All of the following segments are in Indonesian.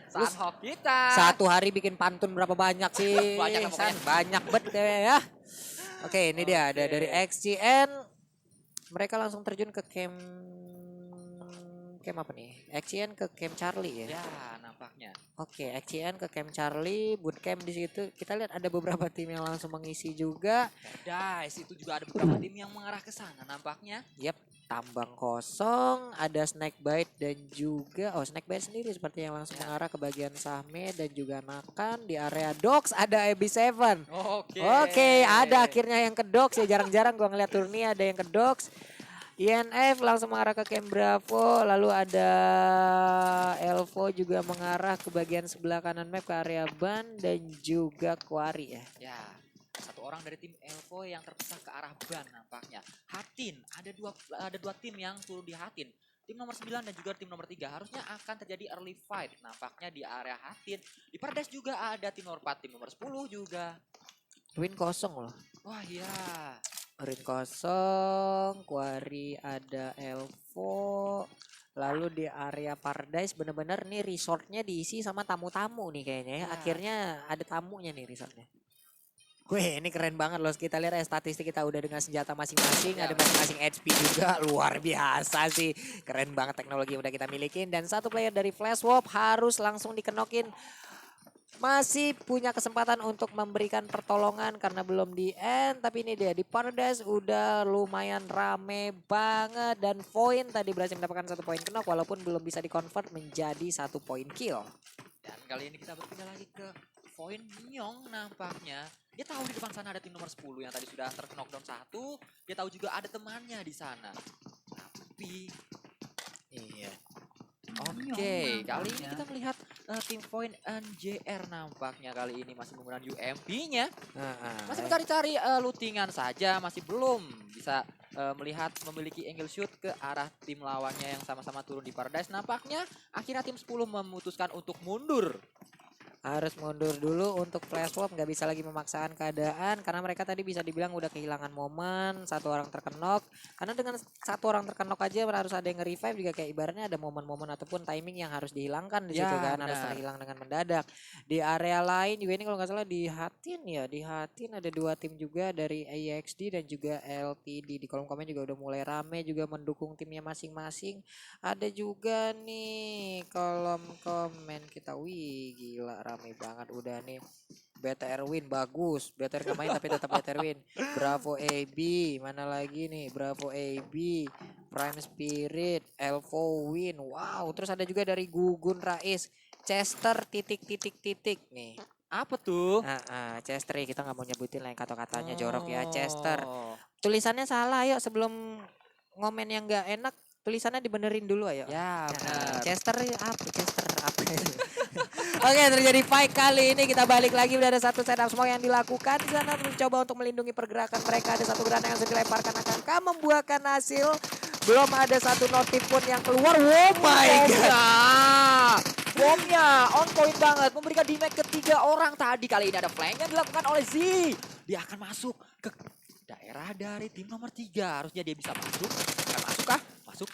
Lu Sunhawk kita. satu hari bikin pantun berapa banyak sih? Banyak lah pokoknya. Banyak banget ya. Oke, ini dia ada Oke. dari XCN. Mereka langsung terjun ke camp apa nih? XCN ke camp Charlie ya. Ya, nampaknya. Oke, XCN ke camp Charlie, bootcamp di situ. Kita lihat ada beberapa tim yang langsung mengisi juga. Guys, itu juga ada beberapa tim yang mengarah ke sana nampaknya. Yap, tambang kosong, ada Snakebite dan juga Snakebite sendiri seperti yang langsung mengarah ke bagian Sahme dan juga Nakan di area Docks ada AB7. Oke, ada akhirnya yang ke Docks ya, jarang-jarang gua ngeliat turni ada yang ke Docks. INF langsung mengarah ke camp Bravo, lalu ada Elvo juga mengarah ke bagian sebelah kanan map ke area Ban dan juga Quarry ya. Ya, satu orang dari tim Elvo yang terpisah ke arah Ban nampaknya. Hatin, ada dua tim yang turun di Hatin. Tim nomor 9 dan juga tim nomor 3 harusnya akan terjadi early fight nampaknya di area Hatin. Di Paradise juga ada tim nomor 4, tim nomor 10 juga. Win kosong loh. Wah iya. Rin kosong, Quarry ada Elvo. Lalu di area Paradise bener-bener nih resortnya diisi sama tamu-tamu nih kayaknya ya. Ya. Akhirnya ada tamunya nih resortnya. Wih, ini keren banget loh. Kita lihat ya statistik kita udah dengan senjata masing-masing, Ya, ada masing-masing HP juga. Luar biasa sih. Keren banget teknologi yang udah kita milikin. Dan satu player dari Flash Swap harus langsung dikenokin. Masih punya kesempatan untuk memberikan pertolongan karena belum di end. Tapi ini dia di Paradise udah lumayan rame banget. Dan Voin tadi berhasil mendapatkan 1 poin knock walaupun belum bisa di-convert menjadi 1 poin kill. Dan kali ini kita berpindah lagi ke Voin Nyong nampaknya. Dia tahu di depan sana ada tim nomor 10 yang tadi sudah ter-knockdown 1. Dia tahu juga ada temannya di sana. Tapi Iya. Oke, kali ini kita melihat tim Voin NJR nampaknya kali ini masih menggunakan UMP-nya. Masih mencari-cari lootingan saja, masih belum bisa melihat memiliki angle shoot ke arah tim lawannya yang sama-sama turun di Paradise. Nampaknya akhirnya tim 10 memutuskan untuk mundur. Harus mundur dulu untuk Flash Swap, nggak bisa lagi memaksakan keadaan karena mereka tadi bisa dibilang udah kehilangan momen, satu orang terkenok. Karena dengan satu orang terkenok aja harus ada yang nge-revive juga kayak ibaratnya ada momen-momen ataupun timing yang harus dihilangkan di situ kan, harus terhilang dengan mendadak. Di area lain juga ini kalau nggak salah di Hatin ya, di Hatin ada 2 tim juga dari AXD dan juga LTD. Di kolom komen juga udah mulai rame juga mendukung timnya masing-masing. Ada juga nih kolom komen kita, wih gila rame banget udah nih. BTR win bagus, BTR nggak main tapi tetap BTR win. Bravo AB, mana lagi nih Bravo AB, Prime Spirit, Elvo win. Wow, terus ada juga dari Gugun Rais, Chester titik nih. Apa tuh? Chester kita nggak mau nyebutin lah yang kata-katanya jorok ya. Chester tulisannya salah, yuk sebelum ngomen yang nggak enak tulisannya dibenerin dulu ayo. Ya benar. Chester apa? Oke, terjadi fight kali ini kita balik lagi udah ada satu setup semua yang dilakukan di sana mencoba untuk melindungi pergerakan mereka. Ada satu granat yang sudah dilemparkan akankah membuahkan hasil. Belum ada satu notif pun yang keluar. Oh my god. Bomnya on point banget memberikan damage ke 3 orang tadi. Kali ini ada flank yang dilakukan oleh Z. Dia akan masuk ke daerah dari tim nomor 3. Harusnya dia bisa masuk. Akan masuk kah? Masuk.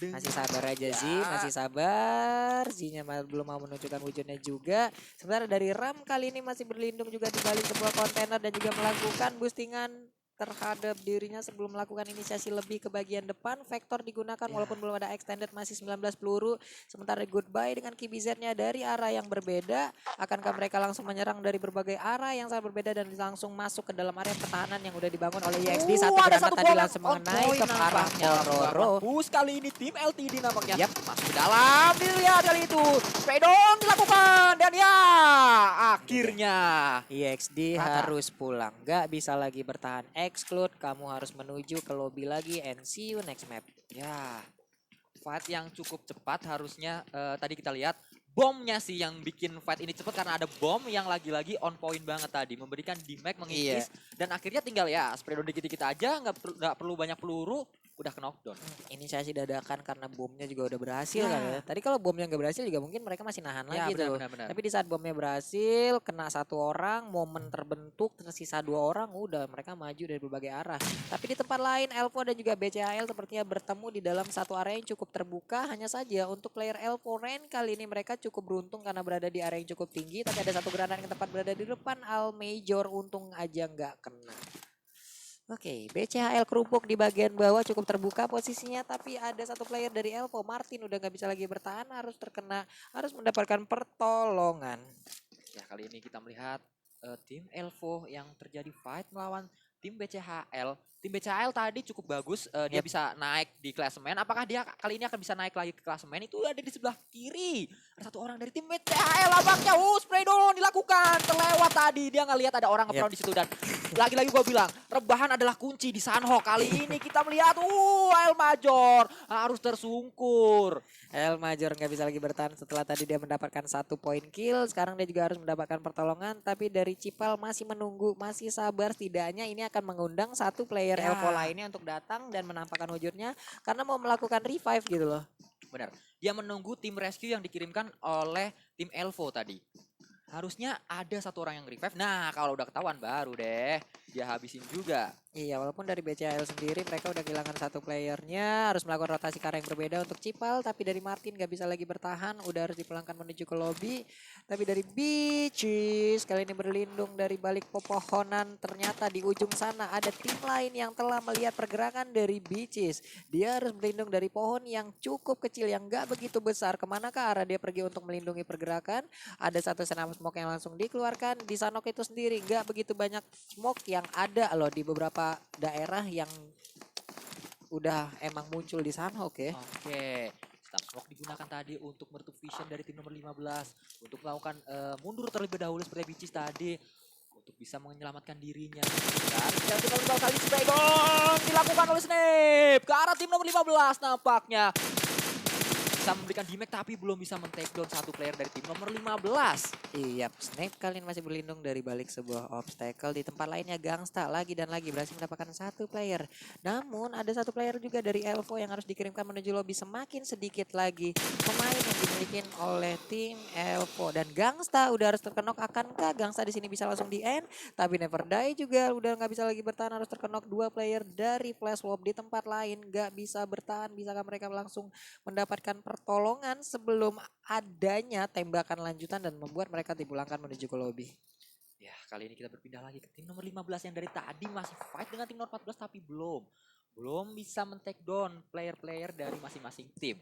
Masih sabar aja sih, masih sabar. Zinya belum mau menunjukkan wujudnya juga. Sementara dari Ram kali ini masih berlindung juga di balik sebuah kontainer dan juga melakukan boostingan terhadap dirinya sebelum melakukan inisiasi lebih ke bagian depan. Vektor digunakan walaupun belum ada extended, masih 19 peluru. Sementara Goodbye dengan KBZ-nya dari arah yang berbeda. Akankah mereka langsung menyerang dari berbagai arah yang sangat berbeda dan langsung masuk ke dalam area pertahanan yang udah dibangun oleh YXD. Satu granat tadi langsung mengenai ke arah Pororo. Bus kali ini tim LTD nampaknya masuk ke dalam. Dilihat kali itu Pedon dilakukan dan ya akhirnya YXD harus pulang. Gak bisa lagi bertahan exclude, kamu harus menuju ke lobby lagi and see you next map. Ya, fight yang cukup cepat harusnya tadi kita lihat bomnya sih yang bikin fight ini cepat karena ada bom yang lagi-lagi on point banget tadi memberikan damage mengikis dan akhirnya tinggal ya spray dikit-dikit aja nggak perlu banyak peluru udah ke knockdown. Inisiasi dadakan karena bomnya juga udah berhasil Ya. kan ya. Tadi kalau bomnya nggak berhasil juga mungkin mereka masih nahan Ya, lagi tuh. benar. Tapi di saat bomnya berhasil, kena satu orang, momen terbentuk, tersisa 2 orang, udah mereka maju dari berbagai arah. Tapi di tempat lain, Elvo dan juga BCAL sepertinya bertemu di dalam satu area yang cukup terbuka. Hanya saja untuk player Elvo Rain kali ini mereka cukup beruntung karena berada di area yang cukup tinggi. Tapi ada satu granat yang tepat berada di depan Al Major, untung aja nggak kena. Oke, BCHL kerupuk di bagian bawah cukup terbuka posisinya, tapi ada satu player dari Elvo, Martin udah nggak bisa lagi bertahan, harus mendapatkan pertolongan. Ya, kali ini kita melihat tim Elvo yang terjadi fight melawan tim BCHL. Tim BCHL tadi cukup bagus, dia bisa naik di klasemen. Apakah dia kali ini akan bisa naik lagi ke klasemen? Itu ada di sebelah kiri. Ada satu orang dari tim BCHL, labaknya spray dulu dilakukan. Terlewat tadi, dia nggak lihat ada orang nge-prone di situ. Dan lagi-lagi gue bilang, rebahan adalah kunci di Sanhok. Kali ini kita melihat, El Major harus tersungkur. El Major nggak bisa lagi bertahan setelah tadi dia mendapatkan 1 poin kill. Sekarang dia juga harus mendapatkan pertolongan. Tapi dari Cipal masih menunggu, masih sabar. Setidaknya ini akan mengundang satu player Elvo lainnya untuk datang dan menampakkan wujudnya. Karena mau melakukan revive gitu loh. Benar, dia menunggu tim rescue yang dikirimkan oleh tim Elvo tadi. Harusnya ada satu orang yang revive. Nah, kalau udah ketahuan baru deh dia habisin juga. Iya, walaupun dari BCL sendiri mereka udah kehilangan satu playernya, harus melakukan rotasi ke arah yang berbeda untuk Cipal, tapi dari Martin gak bisa lagi bertahan, udah harus dipulangkan menuju ke lobby. Tapi dari Beaches kali ini berlindung dari balik pepohonan, ternyata di ujung sana ada tim lain yang telah melihat pergerakan dari Beaches. Dia harus berlindung dari pohon yang cukup kecil, yang gak begitu besar. Kemana ke arah dia pergi untuk melindungi pergerakan? Ada satu senam smoke yang langsung dikeluarkan. Di Sanhok itu sendiri gak begitu banyak smoke yang ada loh di beberapa daerah yang udah emang muncul di Sanhok ya. Oke, stun smoke digunakan tadi untuk menutup vision dari tim nomor 15 untuk melakukan mundur terlebih dahulu seperti Bicis tadi untuk bisa menyelamatkan dirinya. Dan tim nomor 15 kali spray gong dilakukan oleh Snape ke arah tim nomor 15 nampaknya. Bisa memberikan damage tapi belum bisa men-take down satu player dari tim nomor 15. Iya, Snape kali ini masih berlindung dari balik sebuah obstacle. Di tempat lainnya Gangsta lagi dan lagi berhasil mendapatkan satu player. Namun ada satu player juga dari Elvo yang harus dikirimkan menuju lobby. Semakin sedikit lagi pemain yang dimiliki oleh tim Elvo. Dan Gangsta udah harus terkenok, akankah Gangsta di sini bisa langsung di end? Tapi Never Die juga udah nggak bisa lagi bertahan, harus terkenok 2 player dari Flash Mob. Di tempat lain nggak bisa bertahan, bisakah mereka langsung mendapatkan pertolongan sebelum adanya tembakan lanjutan dan membuat mereka dipulangkan menuju ke lobby. Ya, kali ini kita berpindah lagi ke tim nomor 15 yang dari tadi masih fight dengan tim nomor 14 tapi belum bisa men-take down player-player dari masing-masing tim.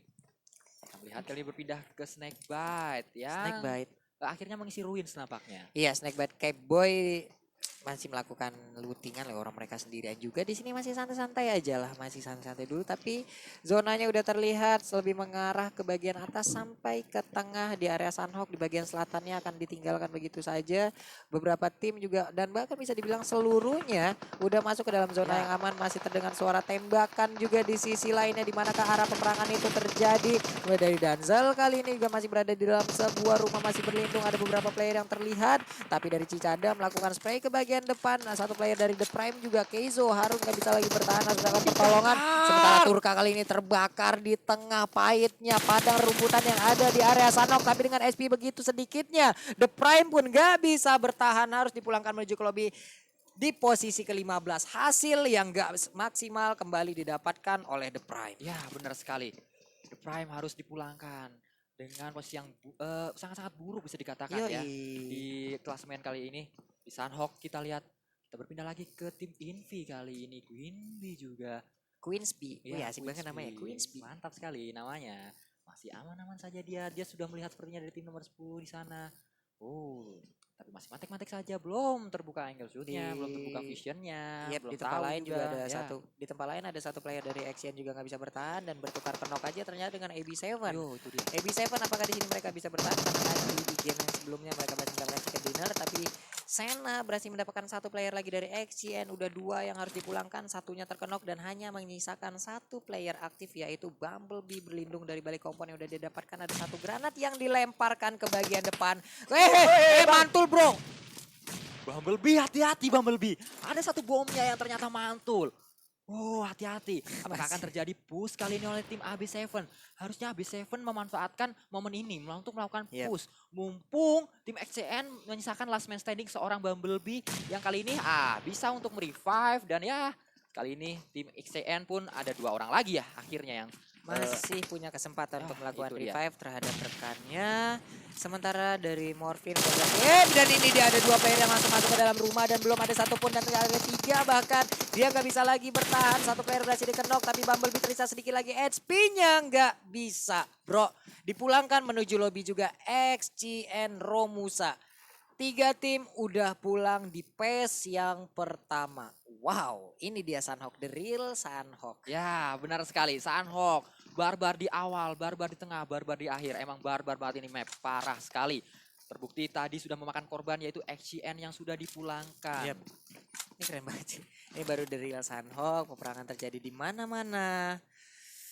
Kita melihat kali ini berpindah ke Snakebite yang Snakebite akhirnya mengisi ruins nampaknya. Iya, Snakebite Cape Boy masih melakukan lootingan oleh orang mereka sendirian juga. Di sini masih santai-santai aja lah, masih santai-santai dulu. Tapi zonanya udah terlihat lebih mengarah ke bagian atas sampai ke tengah di area Sanhok. Di bagian selatannya akan ditinggalkan begitu saja. Beberapa tim juga dan bahkan bisa dibilang seluruhnya udah masuk ke dalam zona yang aman. Masih terdengar suara tembakan juga di sisi lainnya di manakah arah peperangan itu terjadi. Mulai dari Danzel kali ini juga masih berada di dalam sebuah rumah, masih berlindung. Ada beberapa player yang terlihat, tapi dari Cicada melakukan spray ke bagian depan. Nah, satu player dari The Prime juga Keizo harus nggak bisa lagi bertahan, harus dapat pertolongan. Sementara Turka kali ini terbakar di tengah pahitnya padang rumputan yang ada di area Sanhok. Tapi dengan SP begitu sedikitnya, The Prime pun nggak bisa bertahan, harus dipulangkan menuju ke lobby. Di posisi ke-15, hasil yang gak maksimal kembali didapatkan oleh The Prime. Ya, benar sekali. The Prime harus dipulangkan dengan posisi yang sangat-sangat buruk bisa dikatakan. Ya. Di klasemen kali ini di Sanhok kita lihat, kita berpindah lagi ke tim Invi kali ini. Queenby juga. Queensby, ya, asik banget namanya Queensby. Mantap sekali namanya. Masih aman-aman saja dia sudah melihat sepertinya dari tim nomor 10 di sana. Tapi masih matek-matek saja, belum terbuka angle shootnya, belum terbuka visionnya. Yep, belum di tempat lain juga ada di tempat lain ada satu player dari Axian juga nggak bisa bertahan dan bertukar kenok aja ternyata dengan AB7. Itu dia. AB7 apakah di sini mereka bisa bertahan karena tadi di game yang sebelumnya mereka berhasil mendapatkan ke dinner, tapi Sena berhasil mendapatkan satu player lagi dari Axian. Udah 2 yang harus dipulangkan, satunya terkenok dan hanya menyisakan satu player aktif yaitu Bumblebee berlindung dari balik kompon yang udah didapatkan. Ada satu granat yang dilemparkan ke bagian depan. Mantul bro. Bumblebee, hati-hati Bumblebee. Ada satu bomnya yang ternyata mantul. Oh, hati-hati. Apakah akan Masih. terjadi push kali ini oleh tim AB7? Harusnya AB7 memanfaatkan momen ini untuk melakukan Yap. push. Mumpung tim XCN menyisakan last man standing seorang Bumblebee yang kali ini bisa untuk merevive dan ya kali ini tim XCN pun ada 2 orang lagi ya akhirnya yang Masih punya kesempatan untuk melakukan itu dia. revive terhadap rekannya. Sementara dari Morphin dan ini dia ada 2 player yang langsung masuk ke dalam rumah dan belum ada satupun dan ada 3 bahkan dia nggak bisa lagi bertahan. 1 player berhasil dikenok tapi Bumblebee tersisa sedikit lagi HP-nya nggak bisa bro. Dipulangkan menuju lobby juga XCN Romusa. 3 tim udah pulang di PES yang pertama. Wow, ini dia Sunhawk, the real Sunhawk. Ya, benar sekali. Sunhawk, barbar di awal, barbar di tengah, barbar di akhir. Emang barbar banget ini map, parah sekali. Terbukti tadi sudah memakan korban yaitu XCN yang sudah dipulangkan. Yep. Ini keren banget sih. Ini baru the real Sunhawk, peperangan terjadi di mana-mana.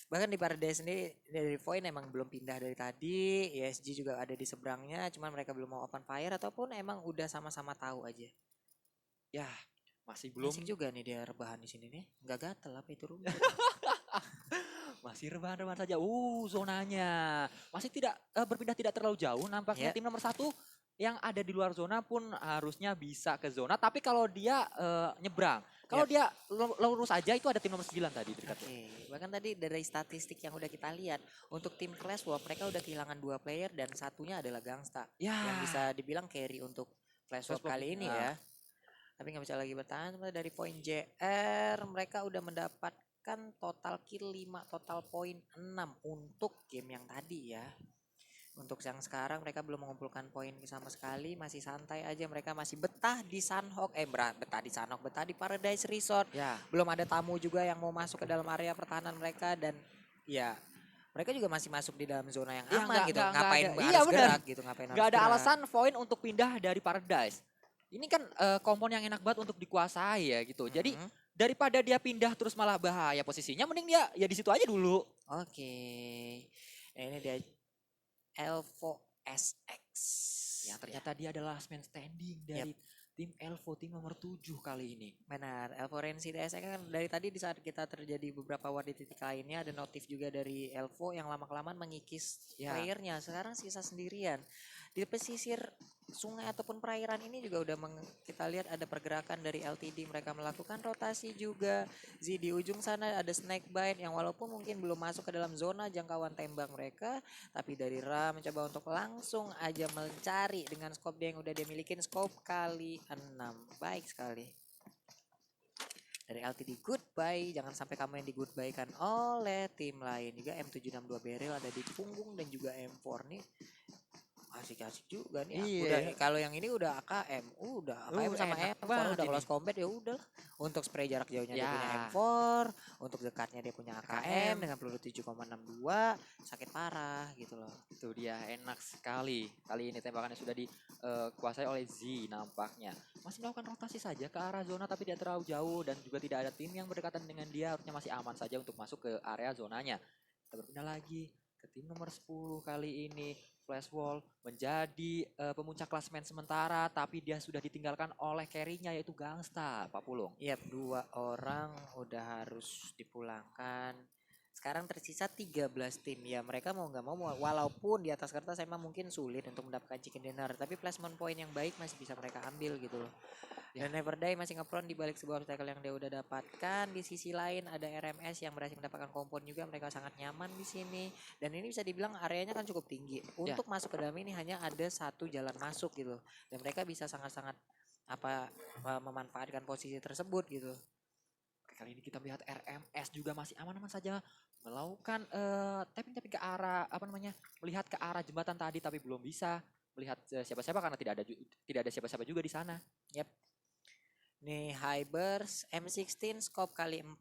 Bahkan di Paradise sendiri dari Void emang belum pindah dari tadi. ESG juga ada di seberangnya, cuman mereka belum mau open fire ataupun emang udah sama-sama tahu aja. Ya, masih belum. Asik juga nih dia rebahan di sini nih. Nggak gatel apa itu rumah. Masih rebahan-rebahan saja. Zonanya masih tidak berpindah tidak terlalu jauh. Nampaknya tim nomor 1 yang ada di luar zona pun harusnya bisa ke zona. Tapi kalau dia nyebrang, kalau dia lurus aja itu ada tim nomor 9 tadi. Bahkan tadi dari statistik yang udah kita lihat untuk tim Clash War mereka udah kehilangan 2 player dan satunya adalah Gangsta yang bisa dibilang carry untuk Clash War kali ini ya. Tapi nggak bisa lagi bertahan. Dari poin JR mereka udah mendapatkan total kill 5, total poin 6 untuk game yang tadi ya. Untuk yang sekarang mereka belum mengumpulkan poin sama sekali, masih santai aja, mereka masih betah di Sunhawk, betah di Sunhawk, betah di Paradise Resort. Ya. Belum ada tamu juga yang mau masuk ke dalam area pertahanan mereka dan ya mereka juga masih masuk di dalam zona yang aman gitu. Ngapain harus gerak gitu, ngapain harus gerak. Gak ada alasan Void untuk pindah dari Paradise. Ini kan kompon yang enak banget untuk dikuasai ya gitu. Jadi daripada dia pindah terus malah bahaya posisinya, mending dia ya di situ aja dulu. Oke. Nah, ini dia Elvo SX. Ya ternyata dia adalah last man standing dari tim Elvo, tim nomor 7 kali ini. Benar, Elvo Renzi DSX kan dari tadi di saat kita terjadi beberapa war di titik lainnya ada notif juga dari Elvo yang lama-kelamaan mengikis playernya. Sekarang sisa sendirian. Di pesisir sungai ataupun perairan ini juga udah kita lihat ada pergerakan dari LTD, mereka melakukan rotasi juga. Di ujung sana ada Snakebite yang walaupun mungkin belum masuk ke dalam zona jangkauan tembak mereka, tapi dari Ra mencoba untuk langsung aja mencari dengan scope dia yang udah dia milikin, scope kali 6. Baik sekali. Dari LTD goodbye, jangan sampai kamu yang di goodbye kan oleh tim lain. Juga M762 barrel ada di punggung dan juga M4 nih. Asik-asik juga nih. Udah kalau yang ini udah AKM, udah AKM sama M4 udah close combat ya udah. Untuk spray jarak jauhnya dia punya M4, untuk dekatnya dia punya AKM dengan peluru 7,62, sakit parah gitu loh. Itu dia, enak sekali. Kali ini tembakannya sudah dikuasai oleh Z nampaknya. Masih melakukan rotasi saja ke arah zona tapi tidak terlalu jauh dan juga tidak ada tim yang berdekatan dengan dia, harusnya masih aman saja untuk masuk ke area zonanya. Kita berpindah lagi ke tim nomor 10 kali ini. Flash Wall menjadi pemuncak klasemen sementara, tapi dia sudah ditinggalkan oleh carry-nya yaitu Gangsta, Pak Pulung. Yap, 2 orang udah harus dipulangkan. Sekarang tersisa 13 tim ya, mereka mau nggak mau walaupun di atas kertas emang mungkin sulit untuk mendapatkan chicken dinner, tapi placement point yang baik masih bisa mereka ambil gitu loh. Dan Neverday masih ngepron di balik sebuah obstacle yang dia udah dapatkan. Di sisi lain ada RMS yang berhasil mendapatkan kompon juga, mereka sangat nyaman di sini. Dan ini bisa dibilang areanya kan cukup tinggi. Untuk masuk ke dalam ini hanya ada 1 jalan masuk gitu. Dan mereka bisa sangat-sangat memanfaatkan posisi tersebut gitu. Kali ini kita melihat RMS juga masih aman-aman saja melakukan tapping ke arah melihat ke arah jembatan tadi tapi belum bisa melihat siapa-siapa karena tidak ada siapa-siapa juga di sana. Yep. Nih Hybers M16 scope kali 4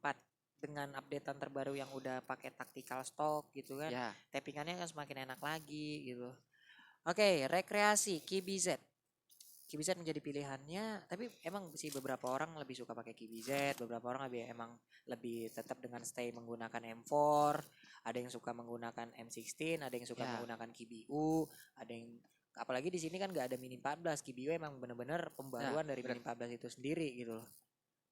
dengan updatean terbaru yang udah pakai tactical stock gitu kan. Tappingannya kan semakin enak lagi gitu. Oke, rekreasi KBZ. KBZ menjadi pilihannya, tapi emang sih beberapa orang lebih suka pakai KBZ, beberapa orang emang lebih tetap dengan stay menggunakan M4, ada yang suka menggunakan M16, ada yang suka menggunakan KBU, ada yang apalagi di sini kan nggak ada mini 14, KBU emang bener-bener pembaruan dari mini 14 itu sendiri gitu loh.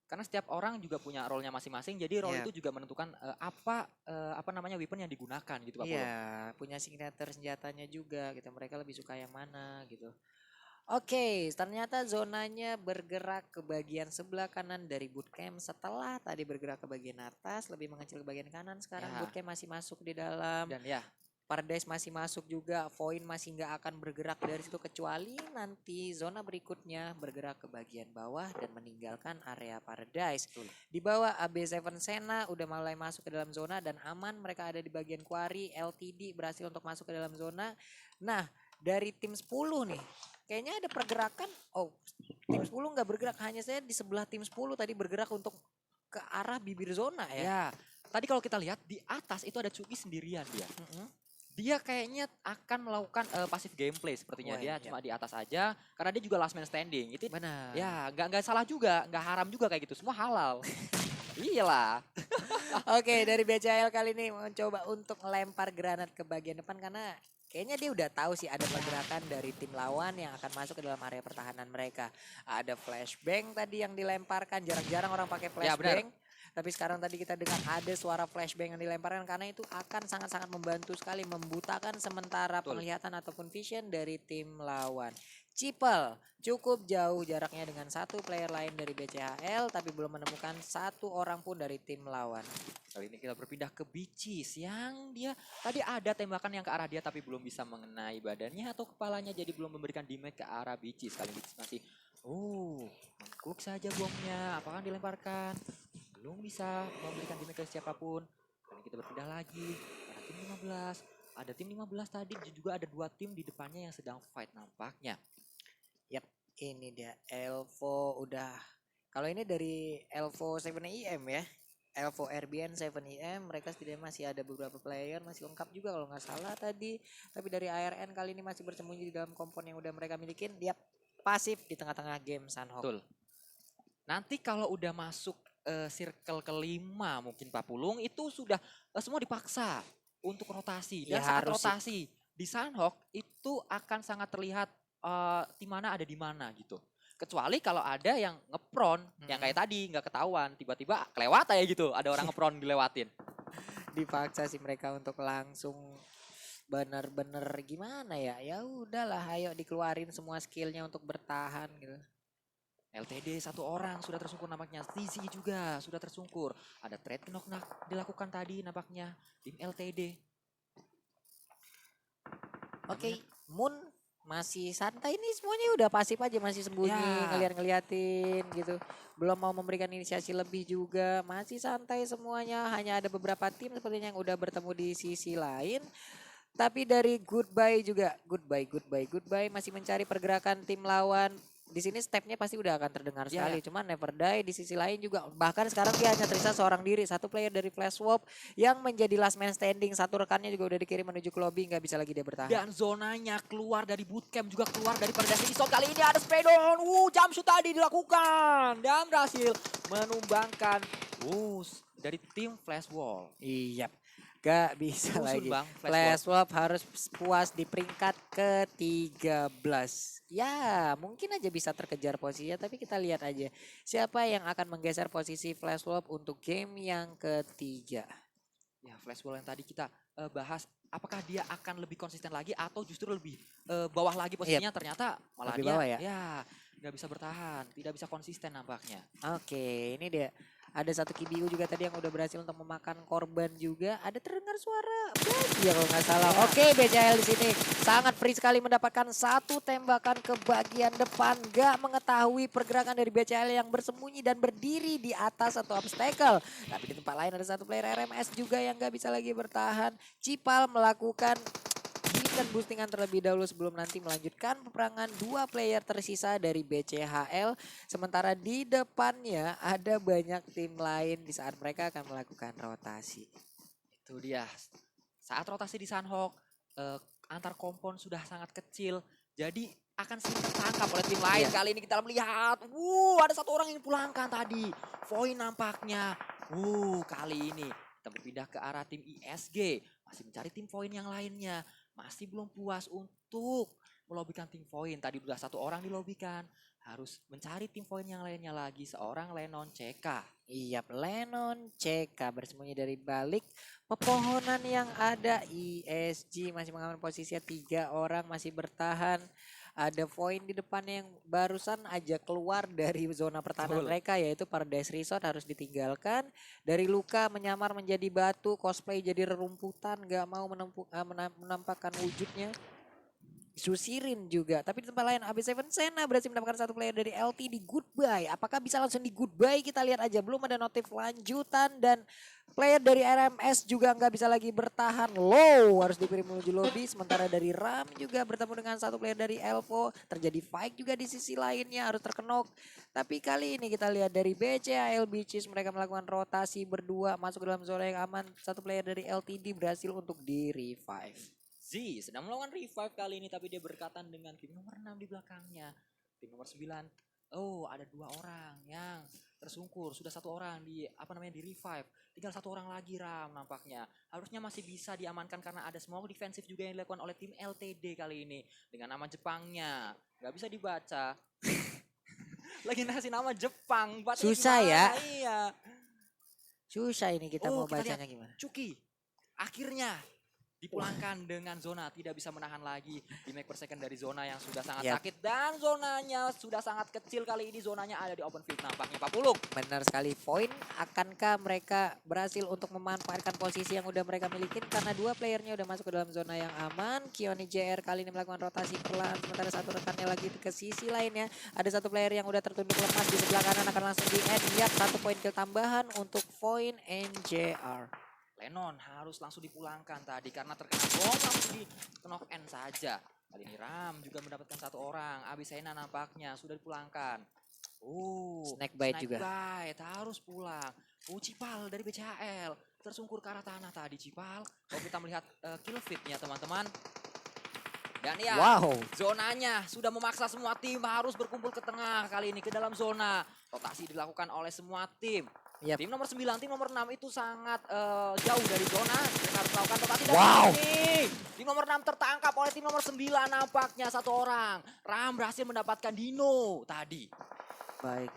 Karena setiap orang juga punya role-nya masing-masing, jadi role Iya. itu juga menentukan apa namanya weapon yang digunakan gitu Pak Pulung. Iya, punya signature senjatanya juga gitu. Mereka lebih suka yang mana gitu. Oke, ternyata zonanya bergerak ke bagian sebelah kanan dari bootcamp setelah tadi bergerak ke bagian atas, lebih mengecil ke bagian kanan. Sekarang Ya, bootcamp masih masuk di dalam. dan ya Paradise masih masuk juga, Void masih nggak akan bergerak dari situ kecuali nanti zona berikutnya bergerak ke bagian bawah dan meninggalkan area Paradise. betul. Di bawah AB7 Sena udah mulai masuk ke dalam zona dan aman, mereka ada di bagian quarry, LTD berhasil untuk masuk ke dalam zona. Nah, dari tim 10 nih, kayaknya ada pergerakan. Oh, tim 10 nggak bergerak, hanya saya di sebelah tim 10 tadi bergerak untuk ke arah bibir zona ya. Ya, tadi kalau kita lihat di atas itu ada Cuki sendirian dia. Mm-mm. Dia kayaknya akan melakukan pasif gameplay sepertinya. Wah, Dia iya. cuma di atas aja karena dia juga last man standing. Itu Benar. ya nggak salah juga, nggak haram juga kayak gitu. Semua halal. Iyalah. Oke, dari BCL kali ini mencoba untuk melempar granat ke bagian depan karena kayaknya dia udah tahu sih ada pergerakan dari tim lawan yang akan masuk ke dalam area pertahanan mereka. Ada flashbang tadi yang dilemparkan, jarang-jarang orang pakai Ya benar. flashbang. Tapi sekarang tadi kita dengar ada suara flashbang yang dilemparkan karena itu akan sangat-sangat membantu sekali membutakan sementara Betul. penglihatan ataupun vision dari tim lawan. Cipel cukup jauh jaraknya dengan satu player lain dari BCHL tapi belum menemukan satu orang pun dari tim lawan. Kali ini kita berpindah ke Bicis yang dia tadi ada tembakan yang ke arah dia tapi belum bisa mengenai badannya atau kepalanya jadi belum memberikan damage ke arah Bicis. Kali Bicis masih mengkluk saja bomnya. Apakah dilemparkan? Belum bisa memberikan damage ke siapapun. Kali ini kita berpindah lagi ke tim 15. Ada tim 15 tadi juga ada 2 tim di depannya yang sedang fight nampaknya. Yap, ini dia Elvo udah. Kalau ini dari Elvo 7EM ya. Elvo RBN 7EM mereka setidaknya masih ada beberapa player masih lengkap juga kalau nggak salah tadi. Tapi dari ARN kali ini masih bersembunyi di dalam kompon yang udah mereka milikin. Dia pasif di tengah-tengah game Sunhawk. Betul. Nanti kalau udah masuk circle kelima mungkin Pak Pulung itu sudah semua dipaksa untuk rotasi. Dan Ya, saat harus sih. rotasi di Sunhawk itu akan sangat terlihat tim mana ada di mana gitu. Kecuali kalau ada yang ngepron, yang kayak tadi nggak ketahuan, tiba-tiba kelewat aja gitu, ada orang ngepron dilewatin. Dipaksa sih mereka untuk langsung bener-bener gimana ya? Ya udahlah, ayo dikeluarin semua skillnya untuk bertahan gitu. LTD satu orang sudah tersungkur nampaknya. Zizi juga sudah tersungkur. Ada trade knock dilakukan tadi nampaknya tim LTD. Oke, Moon masih santai nih semuanya udah pasif aja masih sembunyi Ya. ngeliat-ngeliatin gitu. Belum mau memberikan inisiasi lebih juga, masih santai semuanya. Hanya ada beberapa tim sepertinya yang udah bertemu di sisi lain. Tapi dari goodbye juga, goodbye masih mencari pergerakan tim lawan. Di sini stepnya pasti udah akan terdengar Ya, sekali. Cuman Never Die di sisi lain juga. Bahkan sekarang dia hanya tersisa seorang diri. Satu player dari Flash Swap yang menjadi last man standing. Satu rekannya juga udah dikirim menuju ke lobby. Nggak bisa lagi dia bertahan. Dan zonanya keluar dari bootcamp juga keluar dari Paradise Resort. Kali ini ada spray down. Jump shoot tadi dilakukan. Dan berhasil menumbangkan dari tim Flash Wall. Iya. Gak bisa Rusun, lagi. Bang, Flash Swap harus puas di peringkat ke-13. Ya mungkin aja bisa terkejar posisinya. Tapi kita lihat aja. Siapa yang akan menggeser posisi Flash Swap untuk game yang ketiga. Ya, Flash Wall yang tadi kita bahas. Apakah dia akan lebih konsisten lagi atau justru lebih bawah lagi posisinya. Ternyata malah Lebih dia bawah ya? nggak bisa bertahan. Tidak bisa konsisten nampaknya. Oke, ini dia. Ada satu Kibiu juga tadi yang udah berhasil untuk memakan korban juga. Ada terdengar suara bagi ya kalau nggak salah. Ya. Oke, BCL di sini sangat free sekali mendapatkan satu tembakan ke bagian depan. Gak mengetahui pergerakan dari BCL yang bersembunyi dan berdiri di atas atau obstacle. Tapi di tempat lain ada satu player RMS juga yang gak bisa lagi bertahan. Cipal melakukan dan boostingan terlebih dahulu sebelum nanti melanjutkan peperangan dua player tersisa dari BCHL. Sementara di depannya ada banyak tim lain di saat mereka akan melakukan rotasi. Itu dia. Saat rotasi di Sunhawk, antar kompon sudah sangat kecil. Jadi akan sering tertangkap oleh tim lain. Iya. Kali ini kita melihat, ada satu orang yang dipulangkan tadi. Void nampaknya. Kali ini kita berpindah ke arah tim ISG. Masih mencari tim Void yang lainnya. Masih belum puas untuk melobikan tim Void. Tadi udah satu orang dilobikan. Harus mencari tim Void yang lainnya lagi. Seorang Lennon CK. Iya, Lennon CK bersembunyi dari balik pepohonan yang ada. ESG masih mengaman posisinya, 3 orang masih bertahan. Ada Void di depannya yang barusan aja keluar dari zona pertahanan mereka, yaitu Paradise Resort harus ditinggalkan. Dari luka menyamar menjadi batu, cosplay jadi rerumputan, gak mau menampakkan wujudnya. Susirin juga, tapi di tempat lain AB7 Sena berhasil mendapatkan satu player dari LT di goodbye. Apakah bisa langsung di goodbye? Kita lihat aja, belum ada notif lanjutan. Dan player dari RMS juga nggak bisa lagi bertahan, low harus dikirim menuju lobby. Sementara dari RAM juga bertemu dengan satu player dari Elvo, terjadi fight juga di sisi lainnya, harus terkenok. Tapi kali ini kita lihat dari BCAL Beaches, mereka melakukan rotasi berdua masuk ke dalam zona yang aman. Satu player dari LTD berhasil untuk di revive. Z sedang melakukan revive kali ini, tapi dia berkaitan dengan tim nomor 6 di belakangnya. Tim nomor 9, oh ada 2 orang yang tersungkur. Sudah 1 orang di revive. Tinggal 1 orang lagi Ram nampaknya. Harusnya masih bisa diamankan karena ada smoke defensif juga yang dilakukan oleh tim LTD kali ini. Dengan nama Jepangnya. Gak bisa dibaca. Lagi ngasih nama Jepang. Susah ya. Iya. Susah ini kita mau bacanya gimana. Cuki. Akhirnya dipulangkan dengan zona, tidak bisa menahan lagi di make per second dari zona yang sudah sangat sakit. Dan zonanya sudah sangat kecil kali ini, zonanya ada di open field nampaknya Pak Pulung. Benar sekali, Void. Akankah mereka berhasil untuk memanfaatkan posisi yang udah mereka miliki? Karena 2 playernya udah masuk ke dalam zona yang aman. Kioni JR kali ini melakukan rotasi perlahan, sementara satu rekannya lagi ke sisi lainnya. Ada 1 player yang udah tertunduk lemas di sebelah kanan, akan langsung di end. Lihat 1 poin kill tambahan untuk Void NJR. Lennon harus langsung dipulangkan tadi karena terkena bom, langsung di knock end saja. Kali ini Ram juga mendapatkan 1 orang. Abisena nampaknya sudah dipulangkan. Snakebite juga. Snakebite harus pulang. Cipal dari BCHL tersungkur ke arah tanah tadi Cipal. Kalau kita melihat kill feed-nya teman-teman. Dan ya, zonanya sudah memaksa semua tim harus berkumpul ke tengah kali ini, ke dalam zona. Rotasi dilakukan oleh semua tim. Tim nomor 9, tim nomor 6 itu sangat jauh dari zona. Mereka harus melakukan rotasi dari sini. Tim nomor 6 tertangkap oleh tim nomor 9 nampaknya 1 orang. Ram berhasil mendapatkan Dino tadi. Baik.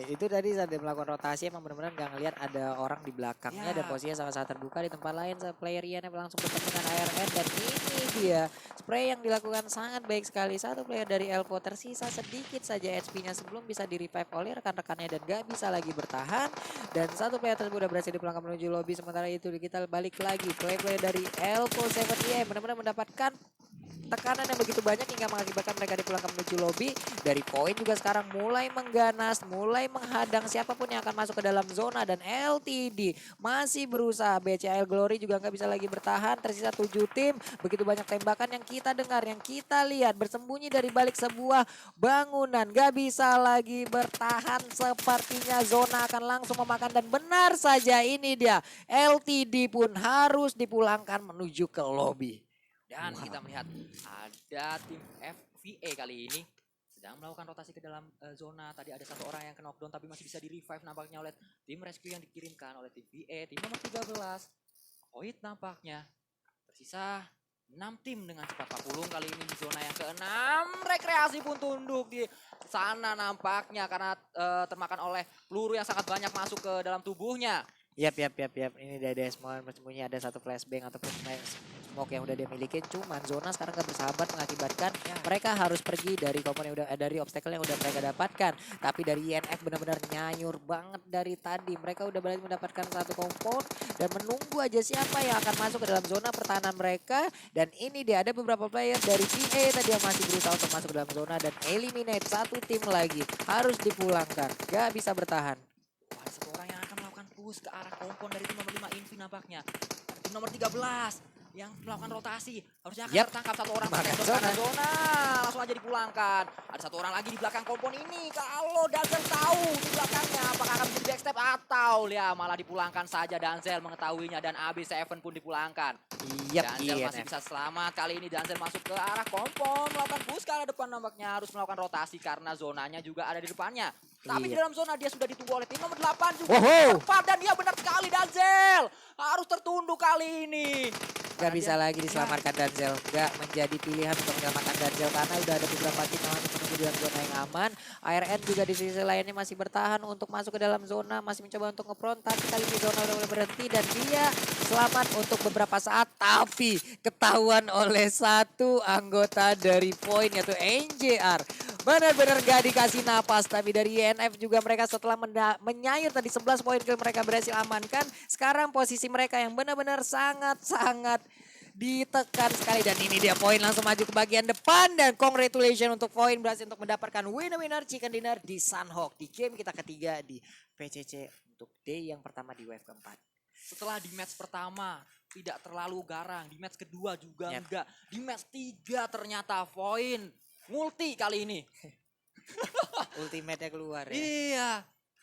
Itu tadi saat dia melakukan rotasi emang benar-benar nggak ngelihat ada orang di belakangnya dan posisinya sangat-sangat terbuka. Di tempat lain player Ian langsung bertemu dengan ARN dan ini dia spray yang dilakukan sangat baik sekali. 1 player dari Elvo tersisa sedikit saja HP-nya sebelum bisa di revive oleh rekan-rekannya dan gak bisa lagi bertahan. Dan 1 player tersebut udah berhasil dipulangkan menuju lobby. Sementara itu kita balik lagi player dari Elvo 7 benar-benar mendapatkan tekanan yang begitu banyak hingga mengakibatkan mereka dipulangkan menuju lobby. Dari Void juga sekarang mulai mengganas, mulai menghadang siapapun yang akan masuk ke dalam zona. Dan LTD masih berusaha, BCL Glory juga nggak bisa lagi bertahan. Tersisa 7 tim, begitu banyak tembakan yang kita dengar, yang kita lihat bersembunyi dari balik sebuah bangunan. Gak bisa lagi bertahan, sepertinya zona akan langsung memakan. Dan benar saja ini dia, LTD pun harus dipulangkan menuju ke lobby. Dan kita melihat ada tim FVA kali ini sedang melakukan rotasi ke dalam zona. Tadi ada 1 orang yang kena knockdown tapi masih bisa di revive nampaknya oleh tim rescue yang dikirimkan oleh tim VA. Tim nomor 13, Void nampaknya. Tersisa 6 tim dengan cepat Pak Pulung kali ini di zona yang ke-6. Rekreasi pun tunduk di sana nampaknya karena termakan oleh peluru yang sangat banyak masuk ke dalam tubuhnya. Yap. Ini dari Desmond bersembunyi, ada 1 flashbang ataupun smoke yang udah dia miliki. Cuman zona sekarang gak bersahabat mengakibatkan mereka harus pergi dari komponen yang udah dari obstacle yang udah mereka dapatkan. Tapi dari INF benar-benar nyayur banget dari tadi. Mereka udah berhasil mendapatkan 1 kompon dan menunggu aja siapa yang akan masuk ke dalam zona pertahanan mereka. Dan ini dia ada beberapa player dari PA tadi yang masih berusaha untuk masuk ke dalam zona dan eliminate 1 tim lagi. Harus dipulangkan, gak bisa bertahan. Ada 1 orang yang akan melakukan push ke arah kompon dari tim nomor 5 Invi nampaknya. Tim nomor 13 yang melakukan rotasi. Harusnya akan tertangkap 1 orang di zona. Langsung aja dipulangkan. Ada 1 orang lagi di belakang kompon ini. Kalau Danzel tahu di belakangnya apakah akan menjadi backstep atau ya malah dipulangkan saja Danzel mengetahuinya dan AB7 pun dipulangkan. Danzel masih bisa selamat. Kali ini Danzel masuk ke arah kompon, melakukan push ke arah depan nampaknya. Harus melakukan rotasi karena zonanya juga ada di depannya. Tapi di dalam zona dia sudah ditunggu oleh tim nomor 8 juga. Tepat dan dia benar sekali Danzel. Harus tertunduk kali ini. Gak bisa lagi diselamatkan Danzel. Gak menjadi pilihan untuk menyelamatkan Danzel karena udah ada beberapa tim yang masih menuju dalam zona yang aman. ARN juga di sisi lainnya masih bertahan untuk masuk ke dalam zona, masih mencoba untuk ngefront, tapi kali ini zona udah mulai berhenti dan dia selamat untuk beberapa saat, tapi ketahuan oleh satu anggota dari Poin yaitu NJR. Benar-benar gak dikasih napas, tapi dari INF juga mereka setelah menyair tadi 11 poin kill mereka berhasil amankan. Sekarang posisi mereka yang benar-benar sangat-sangat ditekan sekali dan ini dia Poin langsung maju ke bagian depan dan congratulations untuk Poin berhasil untuk mendapatkan winner chicken dinner di Sunhawk di game kita ketiga di PCC untuk day yang pertama di wave keempat. Setelah di match pertama tidak terlalu garang, di match kedua juga enggak, di match 3 ternyata Poin multi kali ini. Ultimate-nya keluar ya. Iya.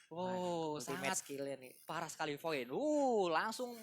Oh, Ultimate sangat skill-nya nih. parah sekali Poin. Langsung